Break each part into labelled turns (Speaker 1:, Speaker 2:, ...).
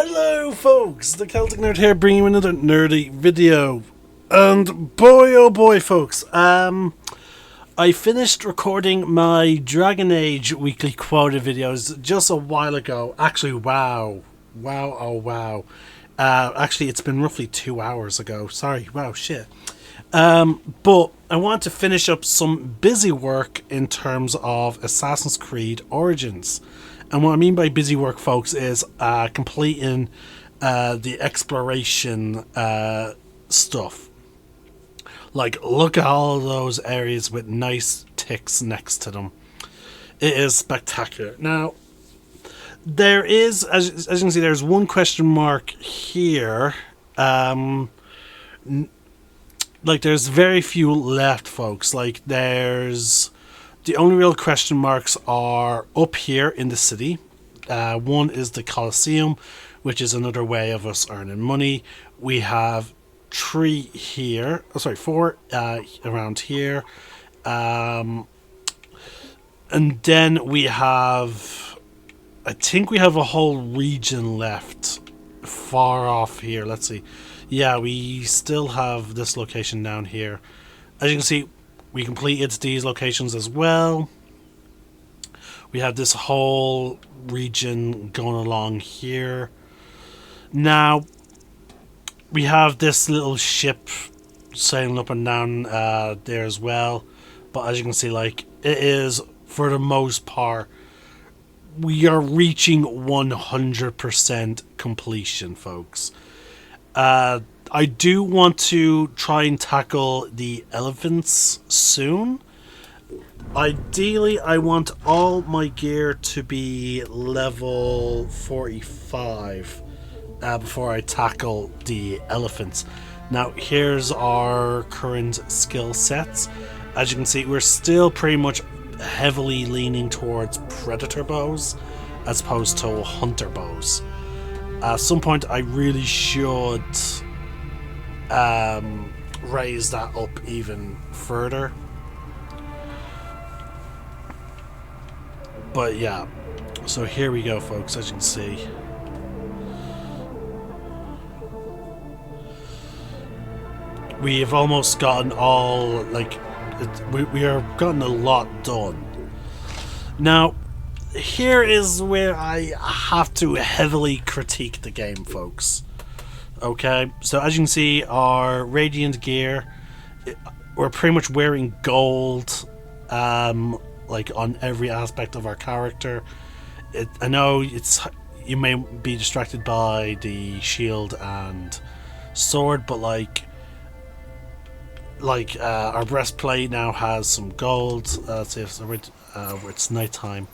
Speaker 1: Hello folks, the Celtic Nerd here bringing you another nerdy video. And boy oh boy folks, I finished recording my Dragon Age weekly quota videos just a while ago. Actually, wow. Actually, it's been roughly 2 hours ago. Sorry, wow, shit. But I want to finish up some busy work in terms of Assassin's Creed Origins. And what I mean by busy work, folks, is completing the exploration stuff. Like, look at all of those areas with nice ticks next to them. It is spectacular. Now, there is, as you can see, there's one question mark here. Like, there's very few left, folks. Like, there's... The only real question marks are up here in the city. One is the Colosseum, which is another way of us earning money. We have four around here. And then we have... I think we have a whole region left far off here. Let's see. Yeah, we still have this location down here. As you can see, we completed these locations as well. We have this whole region going along here. Now, we have this little ship sailing up and down there as well. But as you can see, like, it is, for the most part, we are reaching 100% completion, folks. I do want to try and tackle the elephants soon. Ideally, I want all my gear to be level 45 before I tackle the elephants. Now, here's our current skill sets. As you can see, we're still pretty much heavily leaning towards predator bows as opposed to hunter bows. At some point, I really should raise that up even further. But yeah, so here we go, folks. As you can see, we have almost gotten all, like, we are gotten a lot done. Now, here is where I have to heavily critique the game, folks. Okay, so as you can see, our radiant gear, we're pretty much wearing gold, like, on every aspect of our character. I know you may be distracted by the shield and sword, but like our breastplate now has some gold. Let's see if it's nighttime,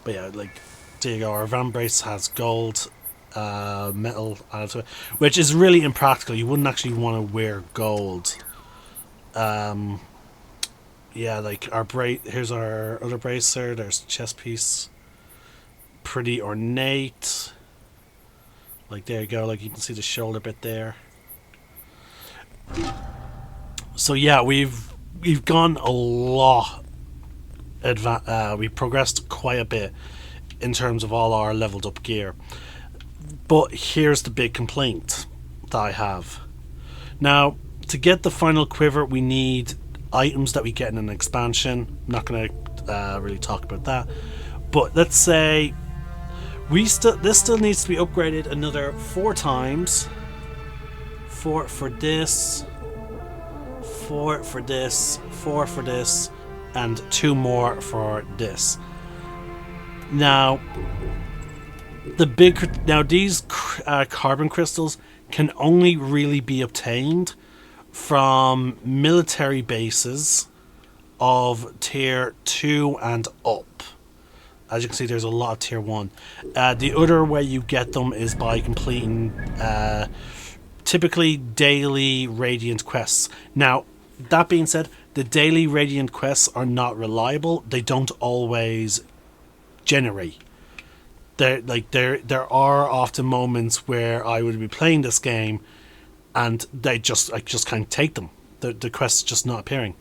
Speaker 1: but yeah, like, there you go. Our vambrace has gold. Metal added to it, which is really impractical. You wouldn't actually want to wear gold. Yeah, like our here's our other bracer. There's the chest piece, pretty ornate. Like, there you go. Like, you can see the shoulder bit there. So yeah, we've gone a lot. We progressed quite a bit in terms of all our leveled up gear. But here's the big complaint that I have. Now, to get the final quiver, we need items that we get in an expansion. I'm not going to really talk about that. But let's say this still needs to be upgraded another 4 times. 4 for this, 4 for this, 4 for this, and 2 more for this. Now, these carbon crystals can only really be obtained from military bases of tier 2 and up. As you can see, there's a lot of tier 1. The other way you get them is by completing typically daily radiant quests. Now, that being said, the daily radiant quests are not reliable. They don't always generate. There are often moments where I would be playing this game and I just can't take them. The quest's just not appearing.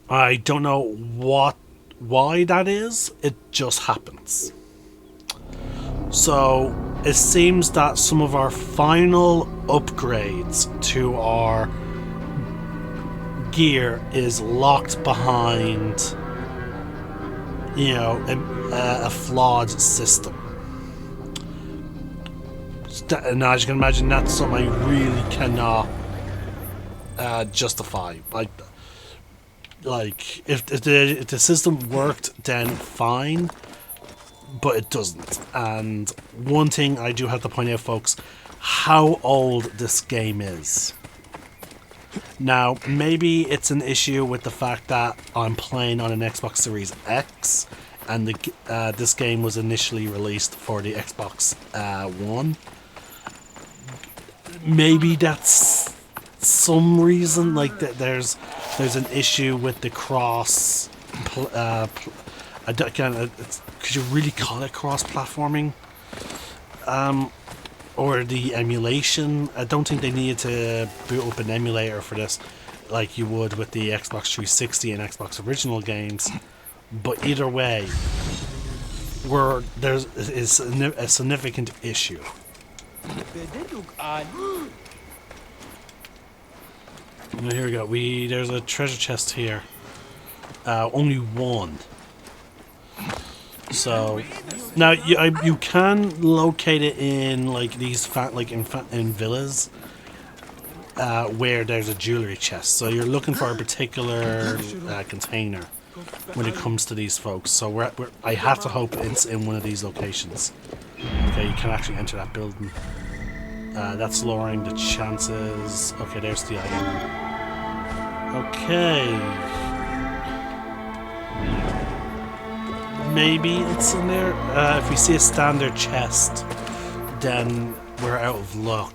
Speaker 1: I don't know why that is. It just happens. So it seems that some of our final upgrades to our gear is locked behind, you know, a flawed system. And as you can imagine, that's something I really cannot justify. Like if the system worked, then fine, but it doesn't. And one thing I do have to point out, folks, how old this game is. Now, maybe it's an issue with the fact that I'm playing on an Xbox Series X, and this game was initially released for the Xbox One. Maybe that's some reason. Like there's an issue with the cross. Could you really call it cross-platforming? Or the emulation. I don't think they needed to boot up an emulator for this, like you would with the Xbox 360 and Xbox original games. But either way, there's a significant issue. Here we go. There's a treasure chest here. Only one. So now you can locate it in like these in villas where there's a jewelry chest. So you're looking for a particular container when it comes to these folks. So I have to hope it's in one of these locations. Okay, you can actually enter that building. That's lowering the chances. Okay, there's the item. Okay. Maybe it's in there. If we see a standard chest, then we're out of luck.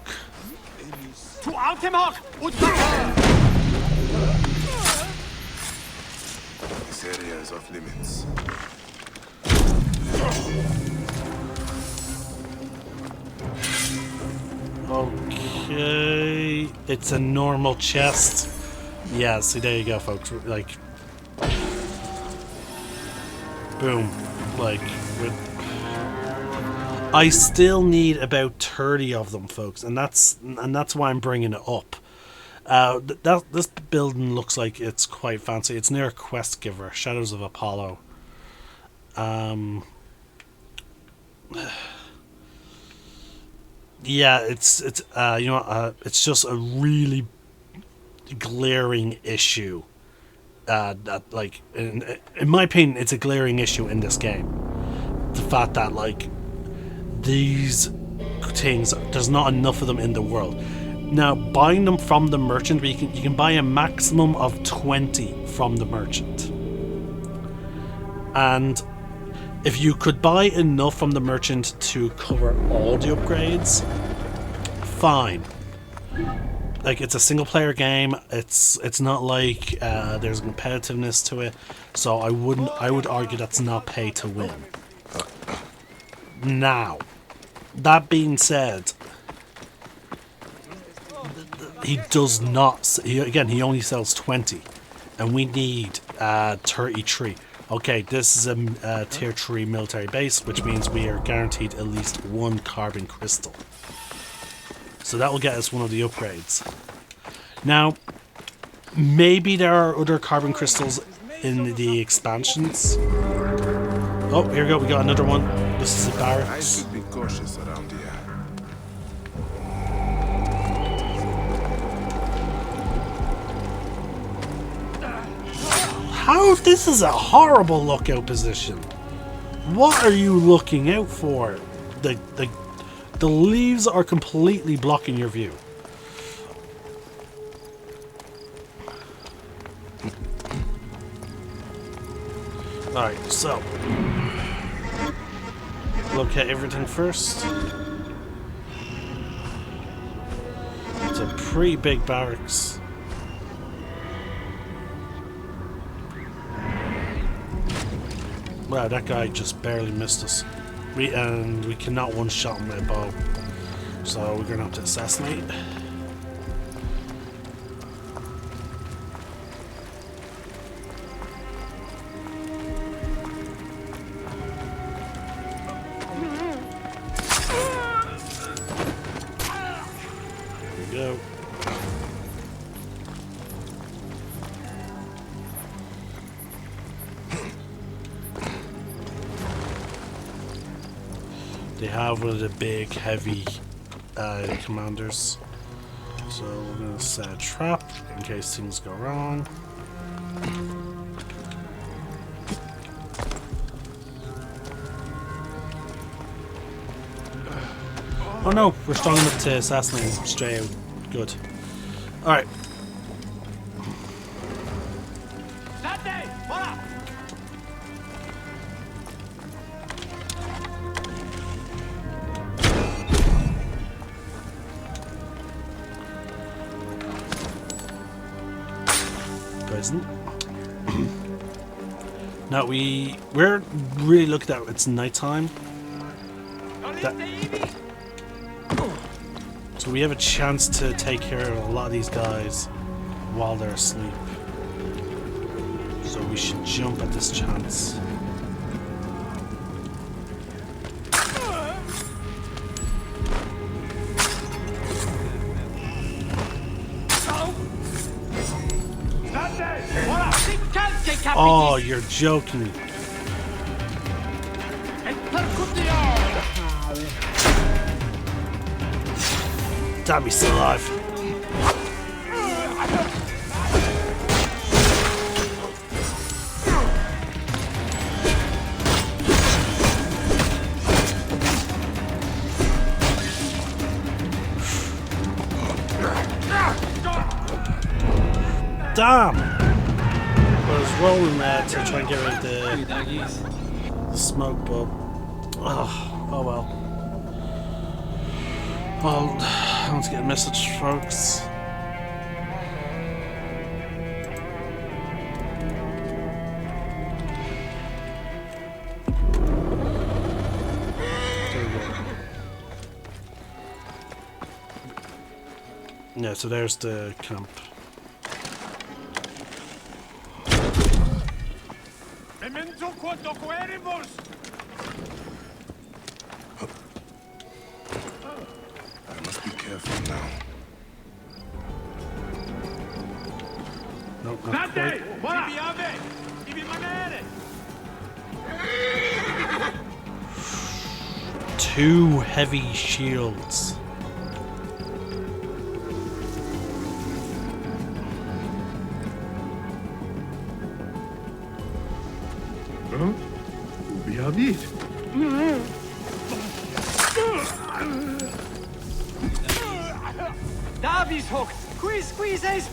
Speaker 2: This area is off limits.
Speaker 1: Okay, it's a normal chest. Yeah, see, there you go, folks. Like, boom. Like, I still need about 30 of them, folks, and that's why I'm bringing it up. This building looks like it's quite fancy. It's near a quest giver, Shadows of Apollo. Yeah, it's you know, it's just a really glaring issue. That, like, in my opinion, it's a glaring issue in this game. The fact that, like, these things, there's not enough of them in the world. Now, buying them from the merchant, you can buy a maximum of 20 from the merchant. And if you could buy enough from the merchant to cover all the upgrades, fine. Like, it's a single player game. It's not like there's competitiveness to it. So I would argue that's not pay to win. Now, that being said, he does not. He only sells 20, and we need 33. Okay, this is a tier 3 military base, which means we are guaranteed at least one carbon crystal. So that will get us one of the upgrades. Now, maybe there are other carbon crystals in the expansions. Oh, here we go. We got another one. This is a barracks.
Speaker 2: I should be cautious around here.
Speaker 1: How? This is a horrible lookout position. What are you looking out for? The leaves are completely blocking your view. Alright, so locate everything first. It's a pretty big barracks. Wow, that guy just barely missed us. We cannot one-shot him with a bow. So we're gonna have to assassinate. They have one of the big, heavy commanders. So we're going to set a trap in case things go wrong. Oh no, we're strong enough to assassinate him straight out. Good. Alright. Present. Now we're really looking at it's nighttime. So we have a chance to take care of a lot of these guys while they're asleep. So we should jump at this chance. Oh, you're joking. Damn, he's still alive. Damn! I was rolling there to try and get rid of the smoke, but oh well. Well, I want to get a message, folks. There we go. Yeah, so there's the camp.
Speaker 2: I must be careful now.
Speaker 1: Nope, not quite. Two heavy shields.
Speaker 3: Davies hook! Squeeze!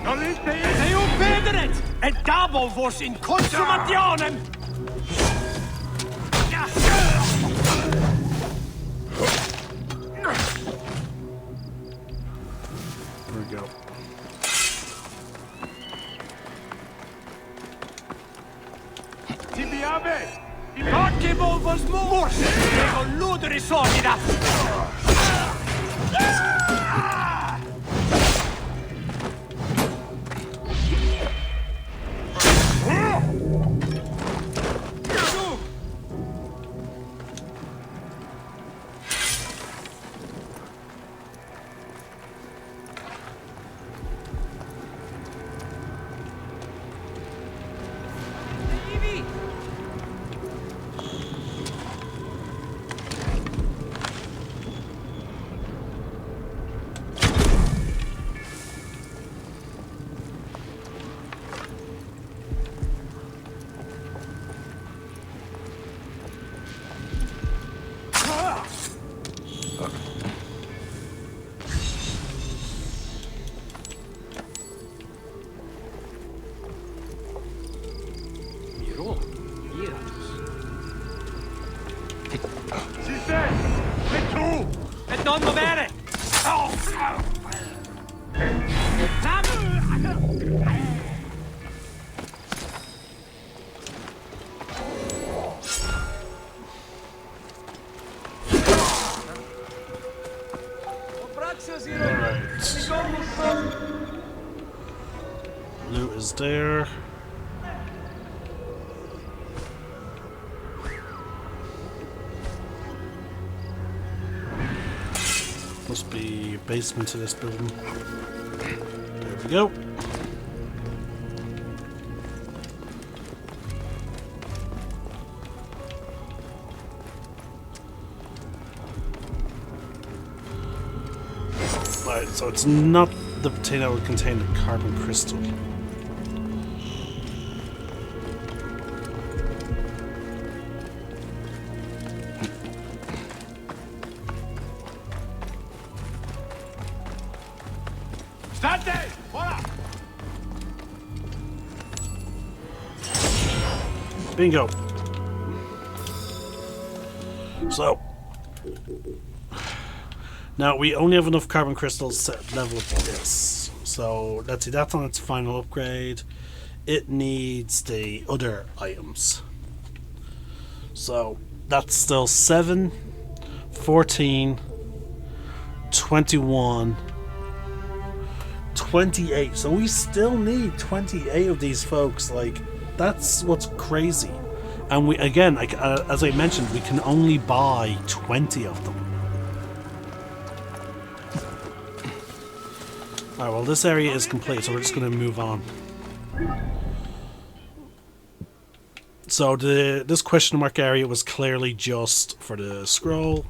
Speaker 3: Non sei un pederet! E double vos in consumationem!
Speaker 1: There we go.
Speaker 3: Tibiabe! Parkable vos mors! Ego ludere solida! E non muovere!
Speaker 1: Loot is there. Must be a basement to this building. There we go. Right, so it's not the potato that would contain the carbon crystal.
Speaker 3: State! Voilà!
Speaker 1: Bingo. So now we only have enough carbon crystals to level up this. So let's see, that's on its final upgrade. It needs the other items. So that's still 7, 14, 21, 28. So we still need 28 of these folks. Like, that's what's crazy. And we, again, like as I mentioned, we can only buy 20 of them. Alright, well, this area is complete, so we're just going to move on. So this question mark area was clearly just for the scroll.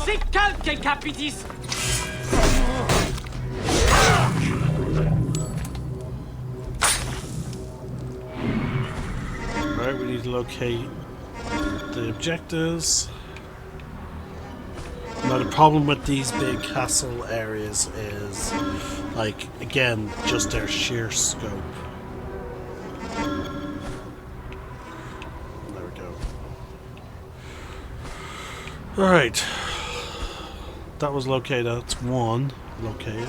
Speaker 3: C'est calque, capitis!
Speaker 1: Right, we need to locate the objectives. Now the problem with these big castle areas is, like, again, just their sheer scope. There we go. Alright. That was located. That's one located.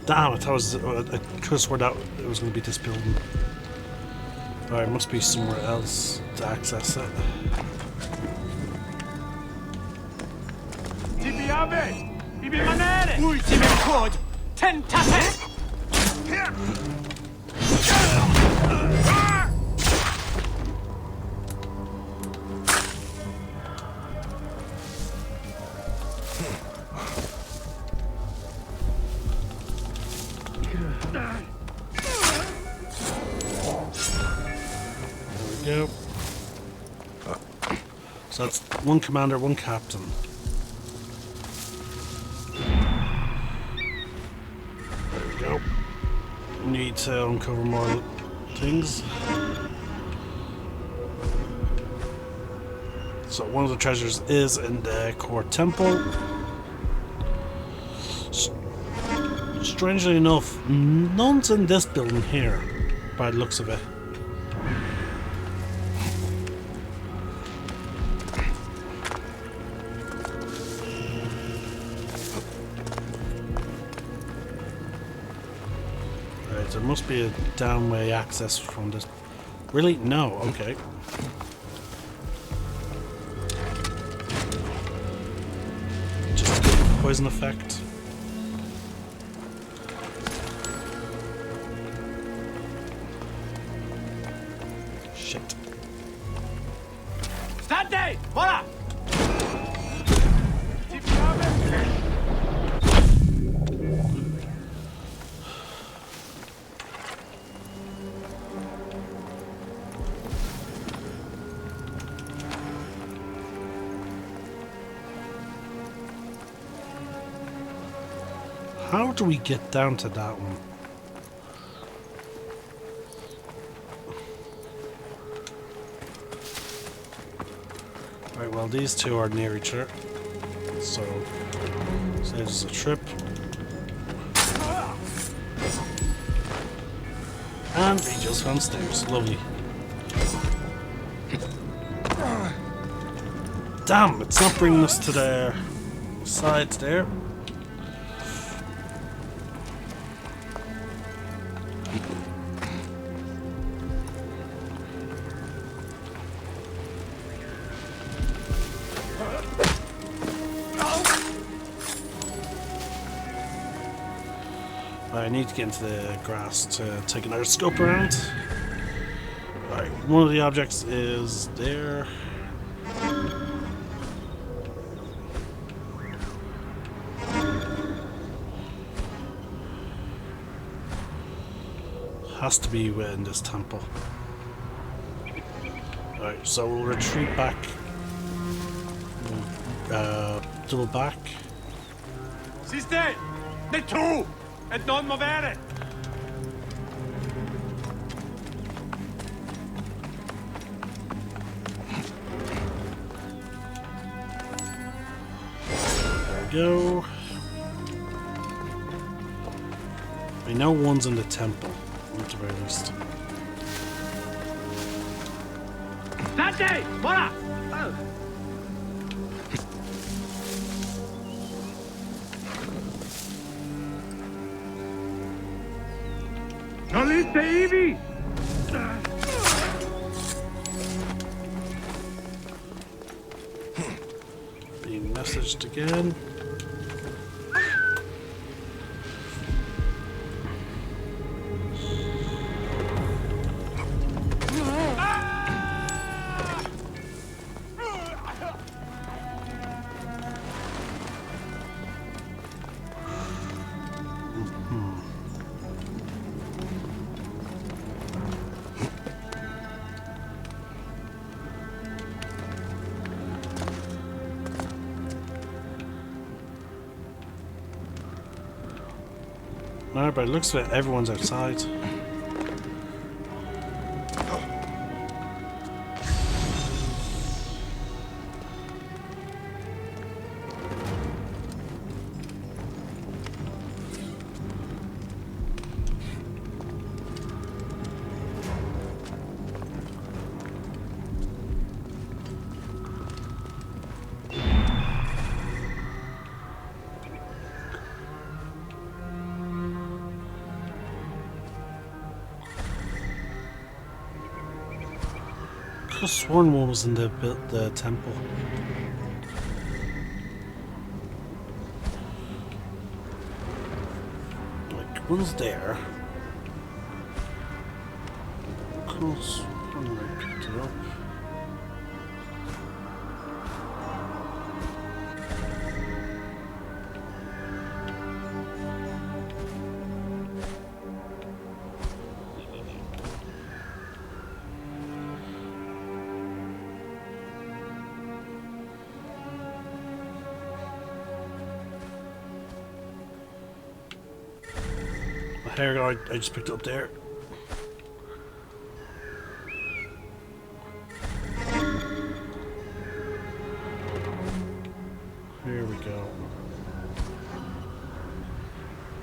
Speaker 1: Damn it, I could have sworn that it was going to be this building. Alright, it must be somewhere else to access it.
Speaker 3: Tibi abe! Ibi manere! Ultime code! Tentate!
Speaker 1: There we go. So that's one commander, one captain. There we go. Need to uncover more things. So one of the treasures is in the core temple. Strangely enough, none's in this building here, by the looks of it. Right, there must be a downway access from this. Really? No, okay. Just a poison effect. Shit.
Speaker 3: State! Voilà!
Speaker 1: How do we get down to that one? Right, well, these two are near each other. So saves us a trip. And he just found stairs. Lovely. Damn, it's not bringing us to the sides there. I need to get into the grass to take another scope around. Alright, one of the objects is there. Has to be within this temple. Alright, so we'll retreat back. Double back.
Speaker 3: Siste! Det to! Et noen må være!
Speaker 1: There we go. I know one's in the temple, at the very least.
Speaker 3: Dante! Voilà! Noliste Evie!
Speaker 1: Being messaged again. No, but it looks like everyone's outside. I could have sworn one was in the temple. Like, one's there. Could have sworn I picked it up. There we go, I just picked it up there. Here we go.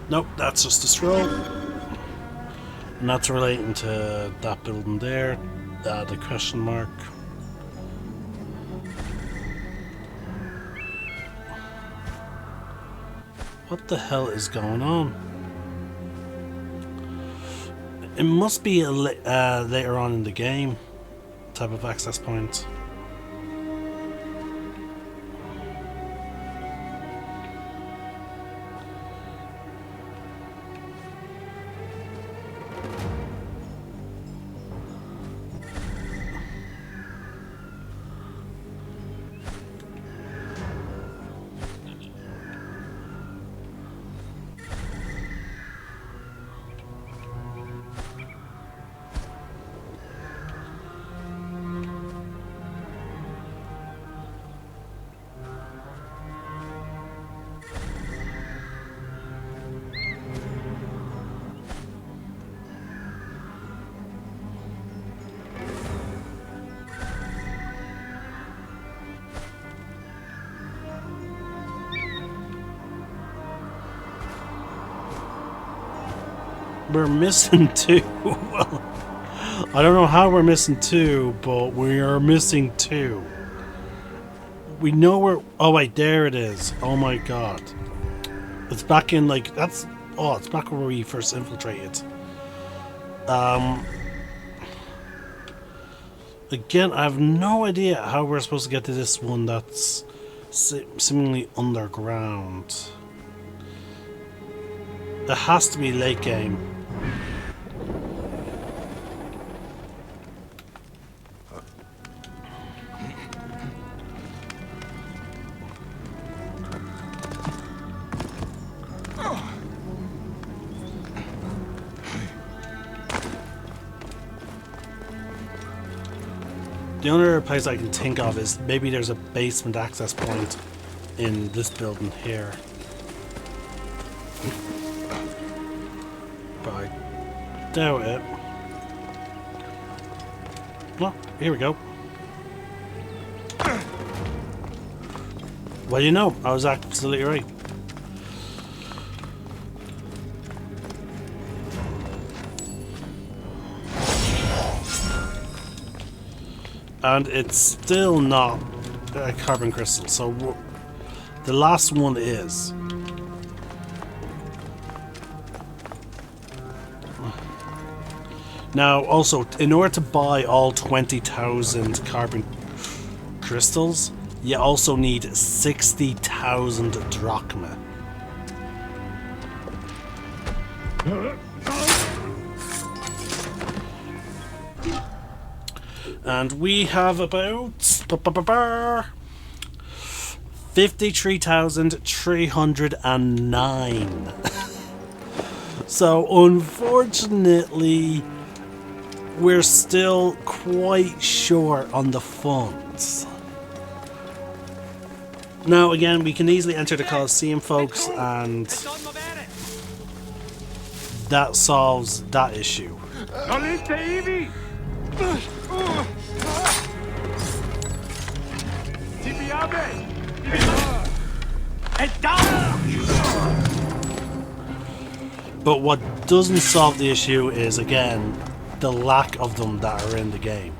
Speaker 1: Nope, that's just a scroll. And that's relating to that building there, the question mark. What the hell is going on? It must be a later on in the game type of access point. We're missing two. Well, I don't know how we're missing two, but we are missing two. We know where... Oh, wait, there it is. Oh, my God. It's back in, like... That's... Oh, it's back where we first infiltrated. Again, I have no idea how we're supposed to get to this one that's seemingly underground. It has to be late game. The only other place I can think of is maybe there's a basement access point in this building here. But I doubt it. Well, here we go. Well, you know, I was absolutely right. And it's still not a carbon crystal, so the last one is. Now, also, in order to buy all 20,000 carbon crystals, you also need 60,000 drachma. And we have about 53,309. So unfortunately, we're still quite short on the funds. Now again, we can easily enter the Colosseum, folks, and that solves that issue. But what doesn't solve the issue is, again, the lack of them that are in the game.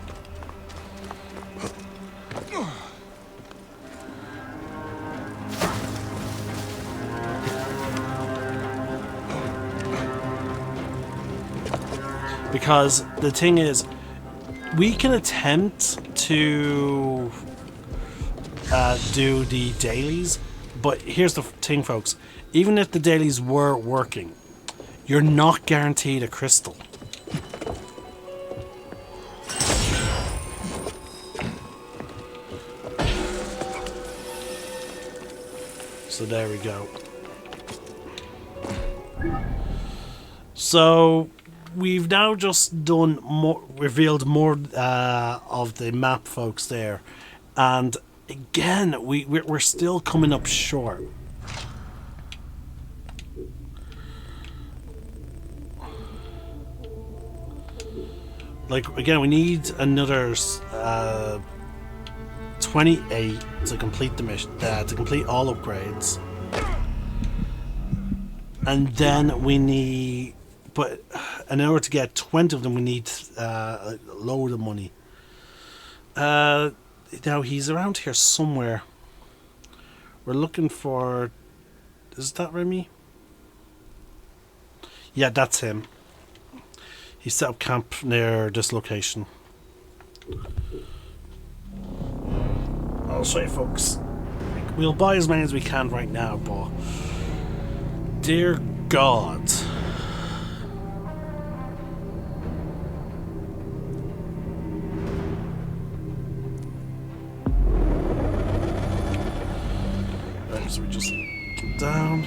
Speaker 1: Because the thing is, we can attempt to do the dailies, but here's the thing, folks. Even if the dailies were working, you're not guaranteed a crystal. So there we go. So we've now just done more, revealed more of the map, folks, there, and again we're still coming up short. Like, again, we need another 28 to complete the mission, to complete all upgrades, and then we need. But in order to get 20 of them, we need a load of money. Now, he's around here somewhere. We're looking for... Is that Remy? Yeah, that's him. He set up camp near this location. I'll show you, folks. We'll buy as many as we can right now, but... Dear God... So we just get down.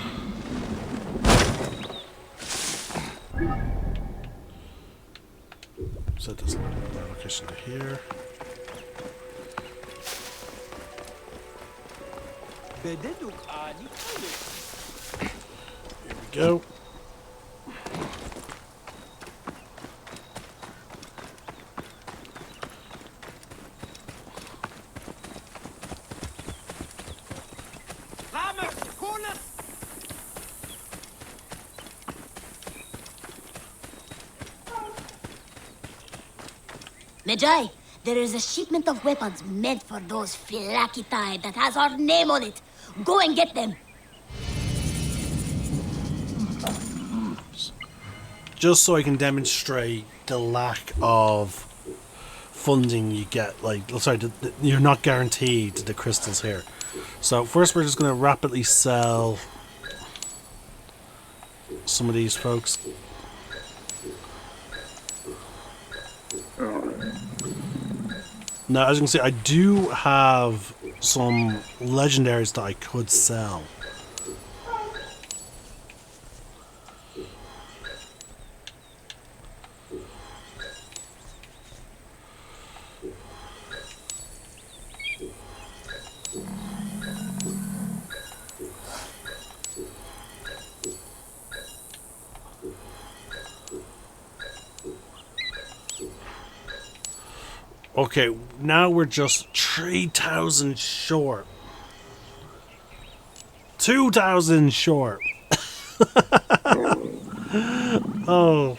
Speaker 1: Set this location to here. Here we go.
Speaker 4: Medjay, there is a shipment of weapons meant for those Philakitai that has our name on it. Go and get them.
Speaker 1: Just so I can demonstrate the lack of funding you get, like, sorry, you're not guaranteed the crystals here. So first we're just going to rapidly sell some of these folks. Now, as you can see, I do have some legendaries that I could sell. Okay, now we're just 3,000 short. 2,000 short. Oh.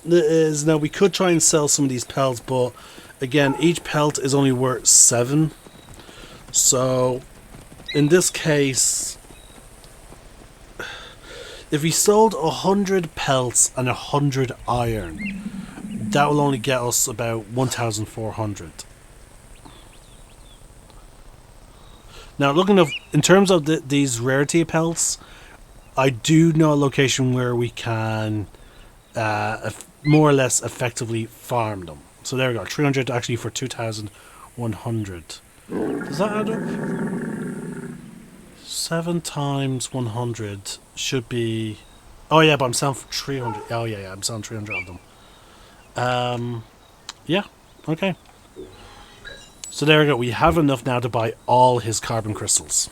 Speaker 1: Now, we could try and sell some of these pelts, but again, each pelt is only worth 7. So, in this case, if we sold 100 pelts and 100 iron, that will only get us about 1,400. Now, looking at, in terms of these rarity pelts, I do know a location where we can more or less effectively farm them. So there we go, 300 actually for 2,100. Does that add up? 7 times 100 should be... Oh yeah, but I'm selling for 300. Oh yeah, I'm selling 300 of them. Yeah, okay. So there we go. We have enough now to buy all his carbon crystals.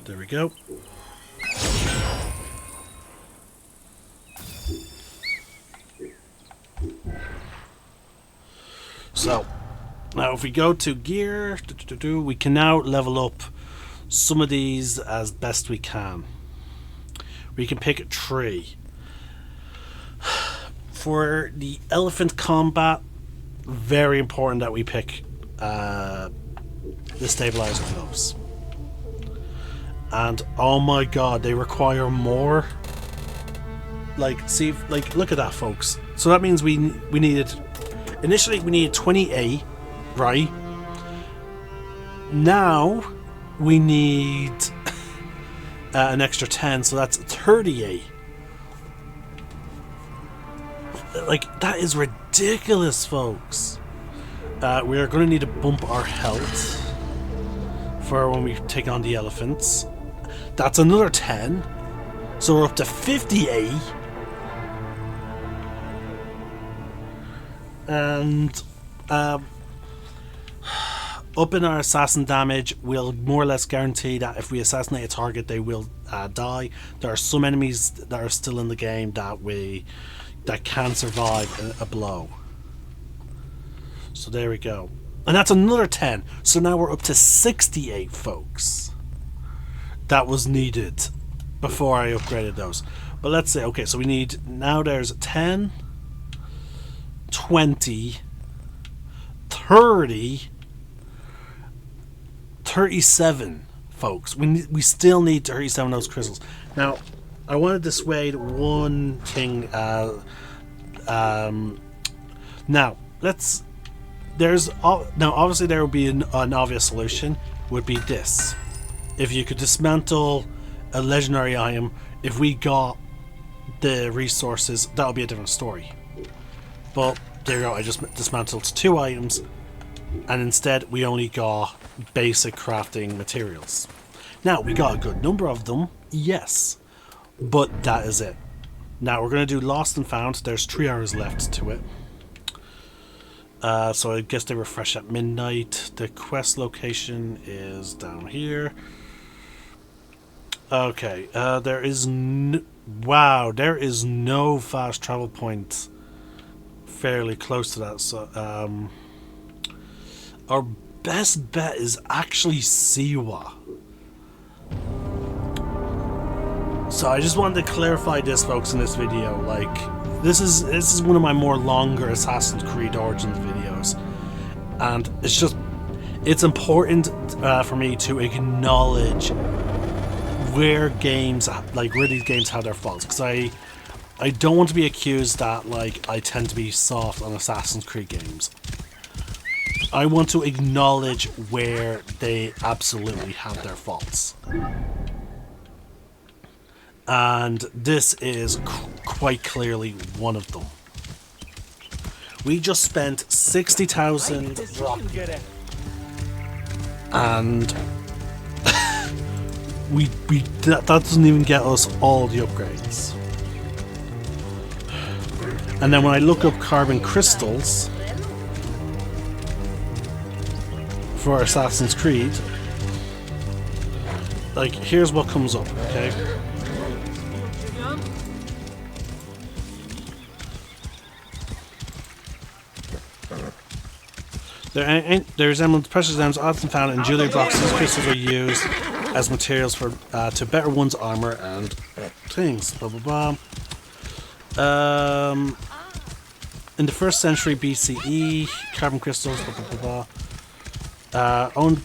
Speaker 1: There we go. So, now if we go to gear, we can now level up some of these as best we can. We can pick 3. For the elephant combat, very important that we pick the stabilizer gloves. And oh my god, they require more. Like, see, like, look at that, folks. So that means we needed, initially we needed 20A, right? Now we need an extra 10, so that's 30A. Like, that is ridiculous, folks. We are going to need to bump our health for when we take on the elephants. That's another 10, so we're up to 50A. And up in our assassin damage, we'll more or less guarantee that if we assassinate a target, they will die. There are some enemies that are still in the game that can survive a blow. So there we go. And that's another 10. So now we're up to 68, folks. That was needed before I upgraded those. But let's say, okay, so we need, now there's 10, 20, 30, 37, folks. We still need 37 of those crystals. Now, I want to dissuade one thing. Now, let's... now, obviously there would be an obvious solution, would be this. If you could dismantle a legendary item, if we got the resources, that would be a different story. But there you go, I just dismantled 2 items, and instead we only got basic crafting materials. Now, we got a good number of them, yes, but that is it. Now we're going to do Lost and Found. There's 3 hours left to it. So I guess they refresh at midnight. The quest location is down here. Okay, there is wow, there is no fast travel point fairly close to that. So our best bet is actually Siwa. So I just wanted to clarify this, folks, in this video. Like, this is one of my more longer Assassin's Creed Origins videos, and it's important for me to acknowledge where these games have their faults, because I don't want to be accused that like I tend to be soft on Assassin's Creed games. I want to acknowledge where they absolutely have their faults. And this is quite clearly one of them. We just spent 60,000 and that doesn't even get us all the upgrades. And then when I look up carbon crystals for Assassin's Creed, like, here's what comes up, okay? There's emeralds, precious gems, often found in jewelry boxes. Crystals are used as materials for to better one's armor and things. Blah blah blah. In the 1st century BCE, carbon crystals. Blah blah blah blah. Owned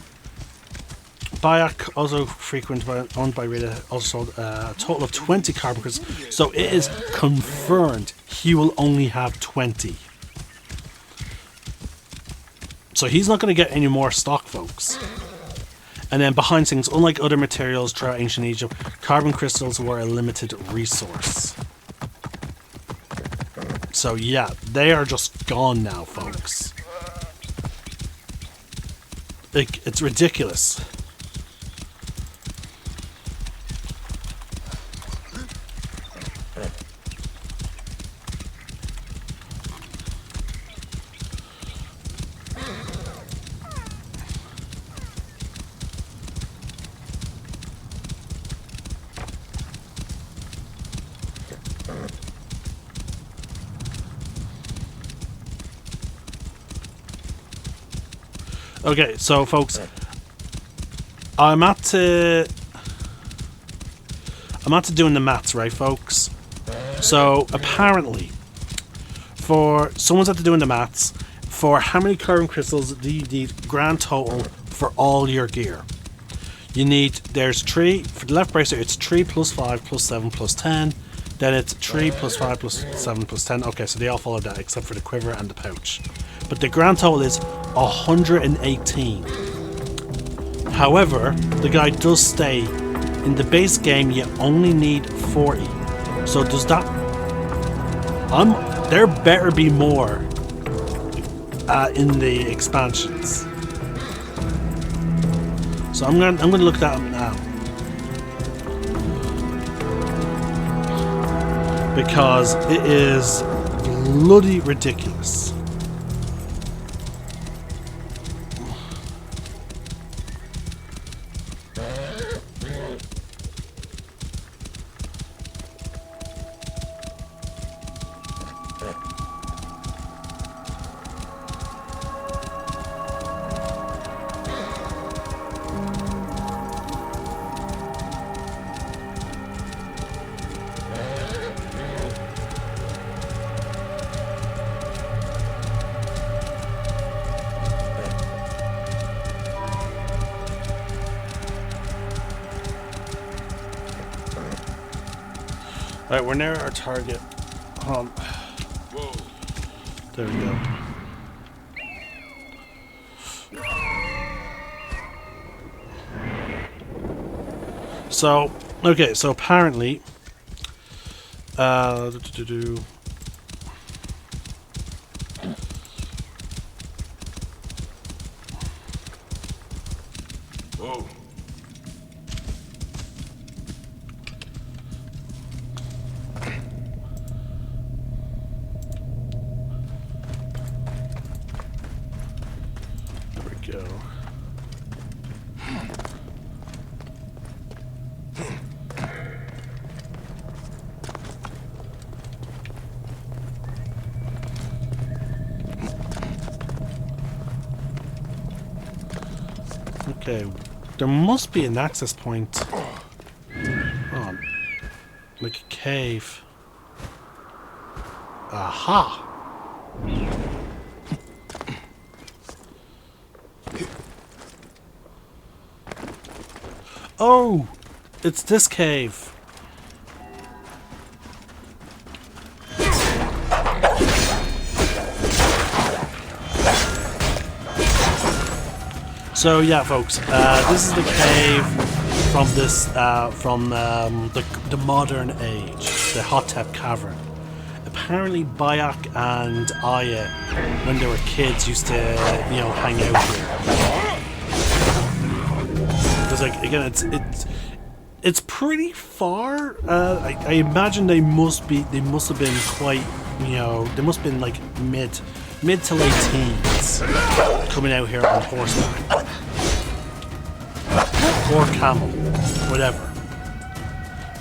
Speaker 1: Bayak, also owned by Rita, also sold a total of 20 carbon crystals. So it is confirmed he will only have 20. So he's not going to get any more stock, folks. And then behind things, unlike other materials throughout ancient Egypt, carbon crystals were a limited resource. So yeah, they are just gone now, folks. Like, it's ridiculous. Okay, so folks, I'm at to doing the maths, right, folks? So apparently, for someone's at to doing the maths, for how many carbon crystals do you need grand total for all your gear? You need, there's 3 for the left bracer. It's 3 plus 5 plus 7 plus 10. Then it's 3 plus 5 plus 7 plus 10. Okay, so they all follow that except for the quiver and the pouch. But the grand total is 118. However, the guy does stay in the base game. You only need 40. So does that? There better be more in the expansions. So I'm gonna look that up now, because it is bloody ridiculous. Alright, we're near our target. There we go. So, okay, so apparently, Whoa. Go. Okay, there must be an access point. Oh. Like a cave. Aha! Oh! It's this cave. So yeah, folks, this is the cave from the modern age, the Hotep Cavern. Apparently, Bayak and Aya, when they were kids, used to hang out here. Because like again, it's pretty far. I imagine they must have been quite they must have been like mid to late teens coming out here on horseback or camel, whatever.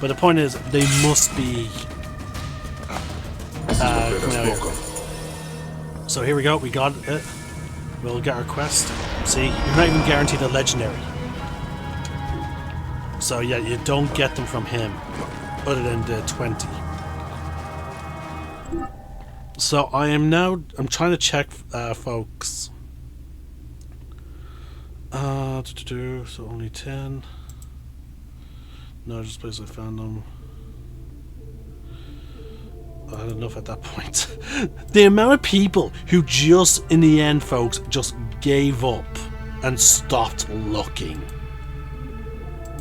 Speaker 1: But the point is, they must be coming out here. So here we go. We got it. We'll get our quest. See, you're not even guaranteed a legendary. So yeah, you don't get them from him, other than the 20. So I'm trying to check, folks. So only 10. No, just place I found them. I had enough at that point. The amount of people who just, in the end, folks, just gave up and stopped looking.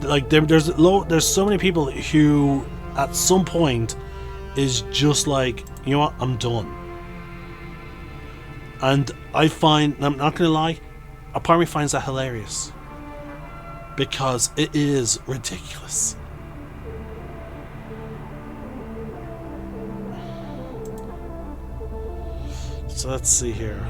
Speaker 1: Like there's so many people who, at some point, is just like, you know what, I'm done. And I find, I'm not gonna lie, a part of me finds that hilarious. Because it is ridiculous. So let's see here.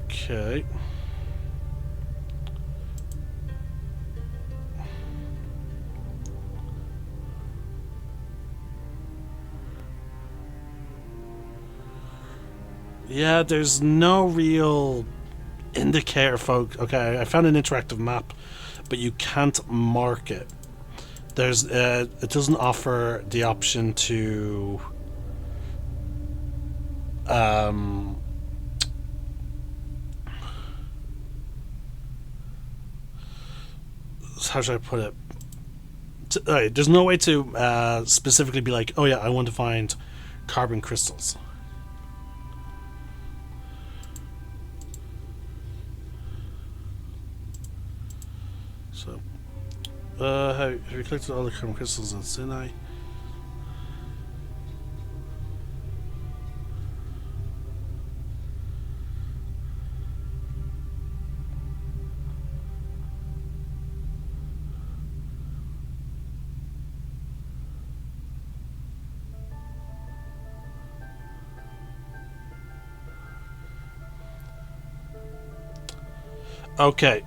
Speaker 1: Okay. Yeah, there's no real indicator, folks. Okay, I found an interactive map, but you can't mark it. There's it doesn't offer the option to how should I put it? There's no way to specifically be like, oh yeah, I want to find carbon crystals. So, have you collected all the carbon crystals in Sinai? Okay.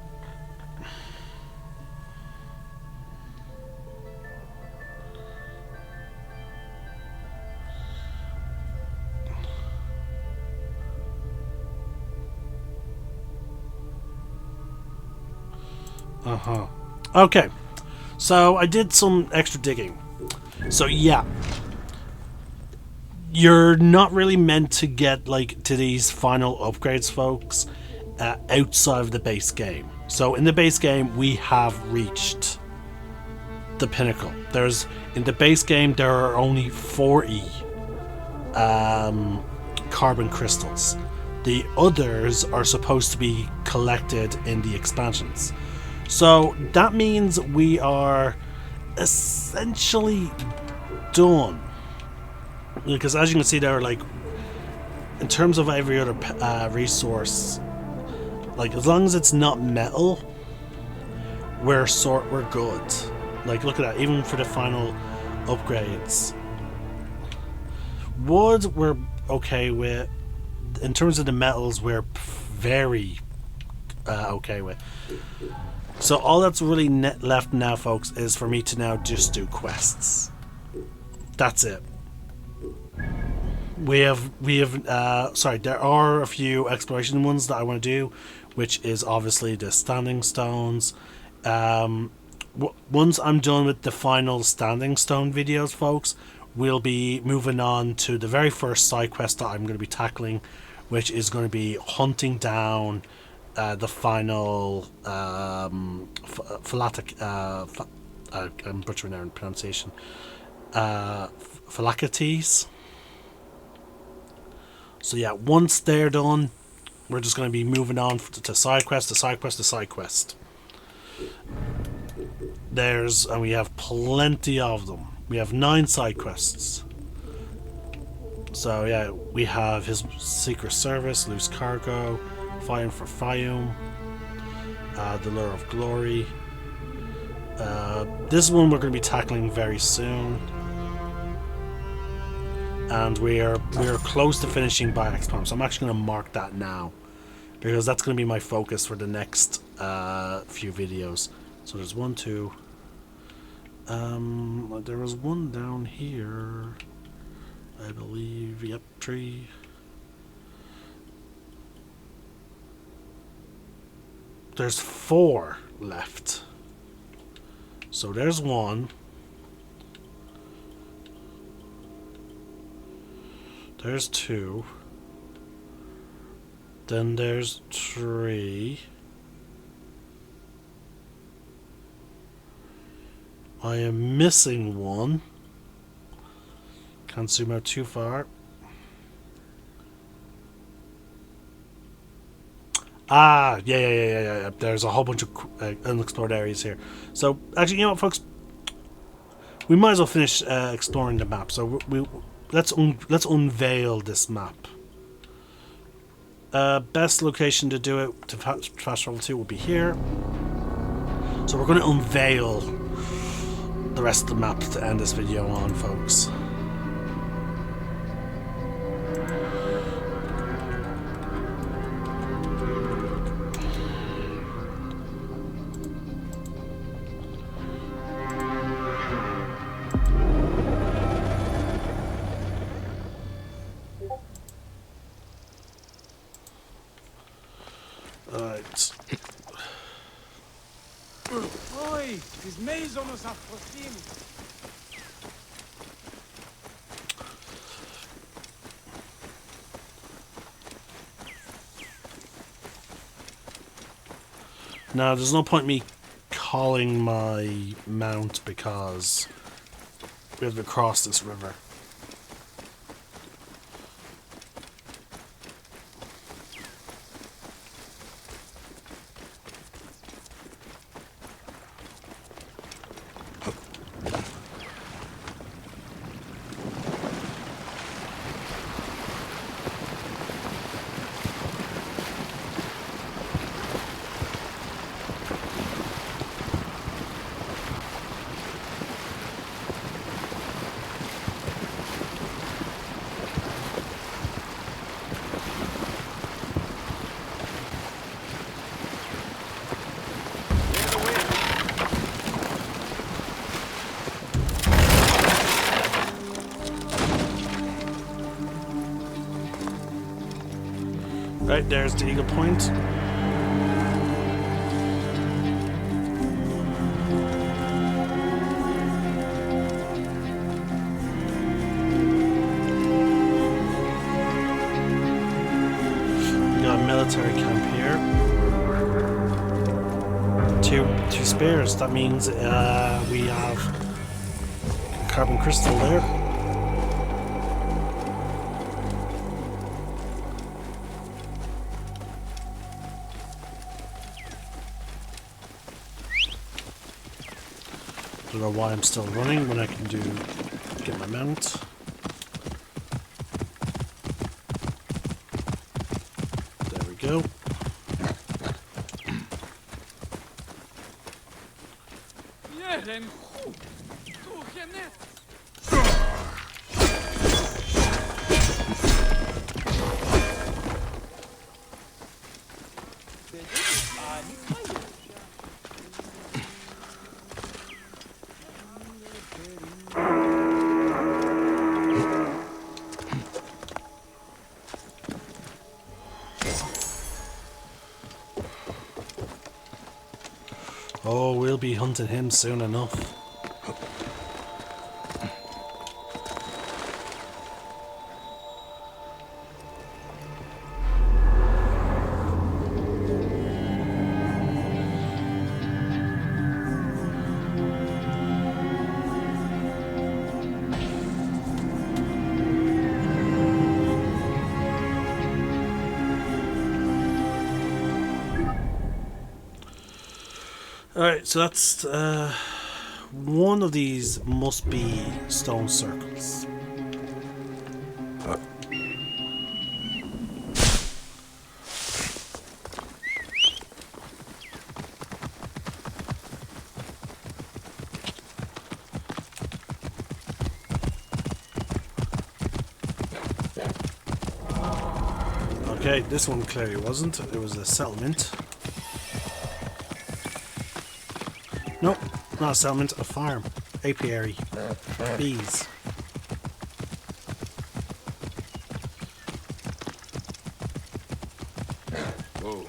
Speaker 1: Okay. So I did some extra digging. So yeah. You're not really meant to get like to these final upgrades, folks, outside of the base game. So in the base game, we have reached the pinnacle. In the base game there are only 40 carbon crystals. The others are supposed to be collected in the expansions. So that means we are essentially done. Because as you can see there, like in terms of every other resource, like as long as it's not metal, we're good. Like, look at that. Even for the final upgrades, wood we're okay with. In terms of the metals, we're very okay with. So all that's really left now, folks, is for me to now just do quests. That's it. We have sorry, there are a few exploration ones that I want to do, which is obviously the standing stones. Once I'm done with the final standing stone videos, folks, we'll be moving on to the very first side quest that I'm going to be tackling, which is going to be hunting down the final I'm butchering their pronunciation. Phalakites. So yeah, once they're done, we're just going to be moving on to side quest, to side quest, to side quest. And we have plenty of them. We have 9 side quests. So yeah, we have his Secret Service, Loose Cargo, Fighting for Fayum, the Lure of Glory. This one we're going to be tackling very soon. And we're close to finishing by XPAM, so I'm actually going to mark that now, because that's going to be my focus for the next few videos. So there's 1, 2. There was one down here, I believe. Yep, 3. There's 4 left. So there's 1. There's 2. Then there's 3. I am missing 1. Can't zoom out too far. Ah, yeah. There's a whole bunch of unexplored areas here. So, actually, you know what, folks? We might as well finish exploring the map. So let's unveil this map. Best location to do it, to fast travel to, will be here. So we're going to unveil the rest of the map to end this video on, folks. Alright.
Speaker 3: Oi, τις μέιζονος αφροσύνη.
Speaker 1: Now, there's no point me calling my mount because we have to cross this river. Right, there's the Eagle Point. We got a military camp here. Two spares. That means we have carbon crystal there. Don't know why I'm still running when I can get my mount. There we go.
Speaker 3: Yeah, then
Speaker 1: Oh, we'll be hunting him soon enough. Alright, so that's one of these must be stone circles. Okay, this one clearly wasn't. It was a settlement. Nope, not a settlement, a farm. Apiary. Bees.
Speaker 2: Whoa.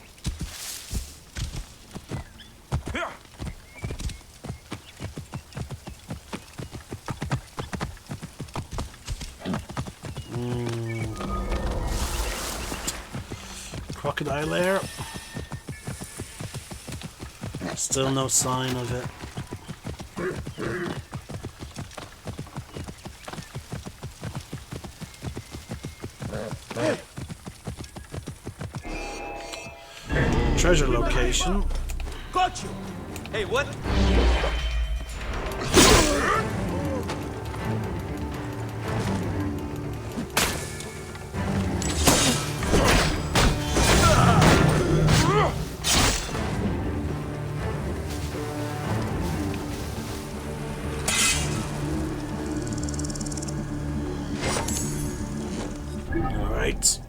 Speaker 1: Crocodile lair. Still no sign of it. Treasure location.
Speaker 3: Got you! Hey, what?
Speaker 1: Alright.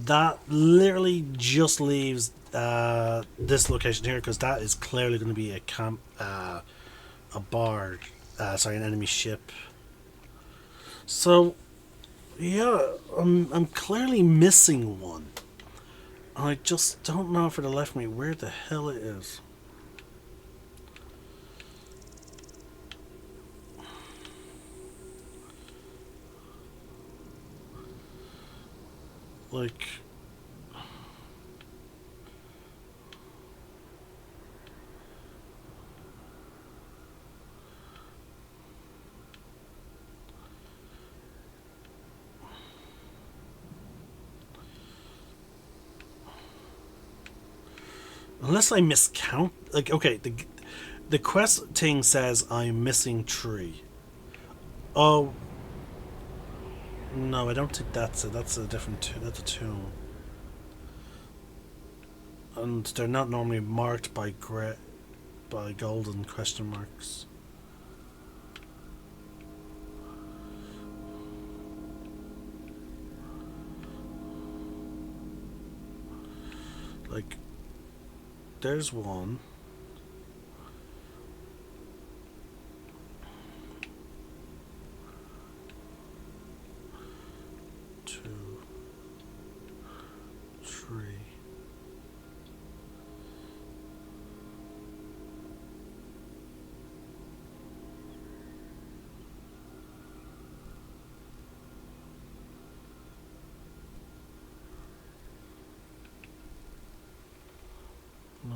Speaker 1: That literally just leaves this location here, because that is clearly going to be a camp, a bar, sorry, an enemy ship. So, yeah, I'm clearly missing one. I just don't know for the life of me where the hell it is. Like, unless I miscount, like, okay, the quest thing says I'm missing tree. Oh, no, I don't think that's it. That's a different. That's a tomb, and they're not normally marked by golden question marks. Like, there's one. Two. Three. No.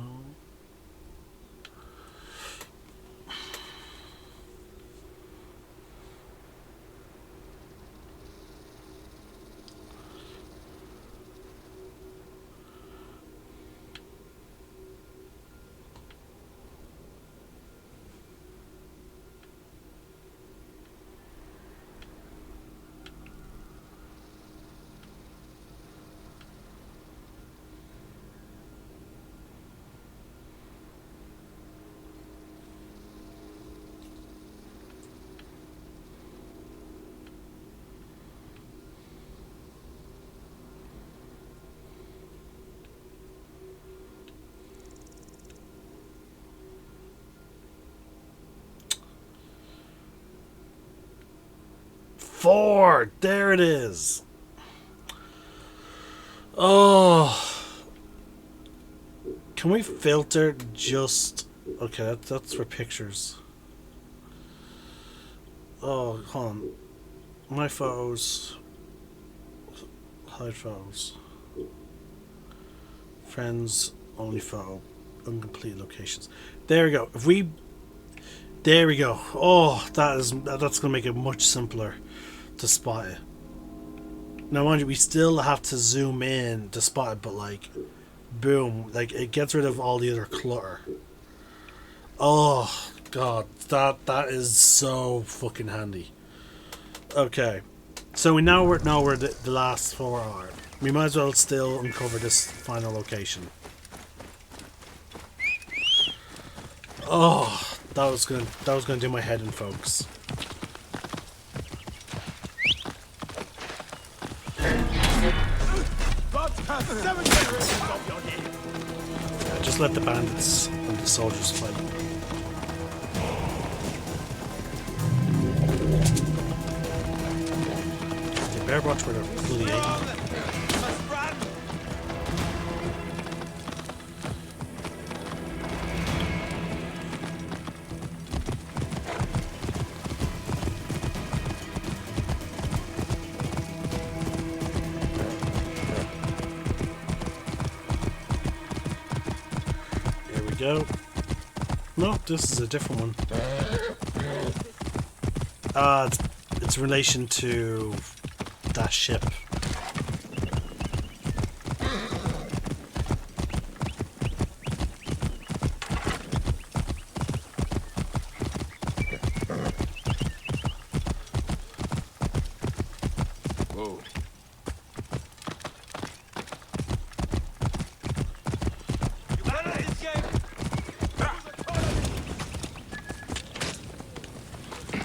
Speaker 1: 4. There it is. Oh. Can we filter just... Okay, that's for pictures. Oh, hold on. My photos. Hide photos. Friends, only photo. Incomplete locations. There we go. If we... There we go. Oh, that's going to make it much simpler to spot it. Now, mind you, we still have to zoom in to spot it, but like... Boom. Like, it gets rid of all the other clutter. Oh, God. That is so fucking handy. Okay. So we now know where the last 4 are. We might as well still uncover this final location. Oh, that was gonna do my head in, folks. Yeah, just let the bandits and the soldiers fight. They better watch where they're bloody aiming. Go. No, this is a different one. It's in relation to that ship.
Speaker 2: Whoa.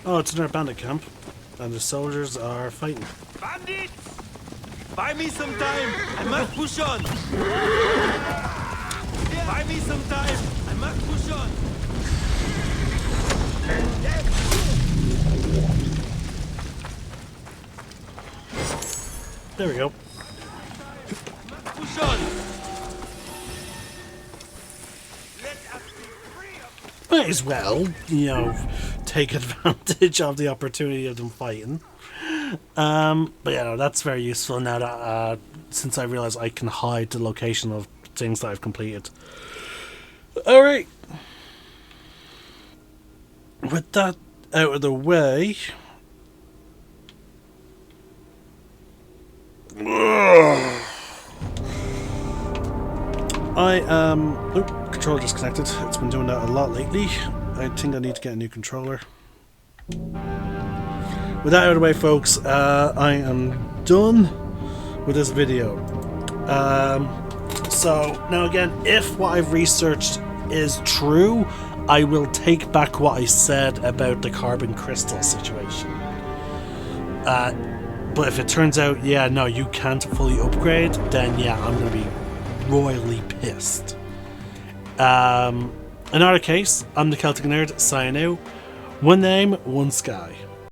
Speaker 1: Oh, it's another bandit camp, and the soldiers are fighting.
Speaker 3: Bandits! Buy me some time. I must push on. Buy me some time. I must push on.
Speaker 1: There we go.
Speaker 3: Push on.
Speaker 1: Might as well, you know, take advantage of the opportunity of them fighting. But yeah, no, that's very useful now that since I realize I can hide the location of things that I've completed. All right. With that out of the way, I am... Oop, controller disconnected. It's been doing that a lot lately. I think I need to get a new controller. With that out of the way, folks, I am done with this video. So, now again, if what I've researched is true, I will take back what I said about the carbon crystal situation. But if it turns out, yeah, no, you can't fully upgrade, then yeah, I'm going to be royally pissed. In our case, I'm the Celtic Nerd, signing out. One name, one sky.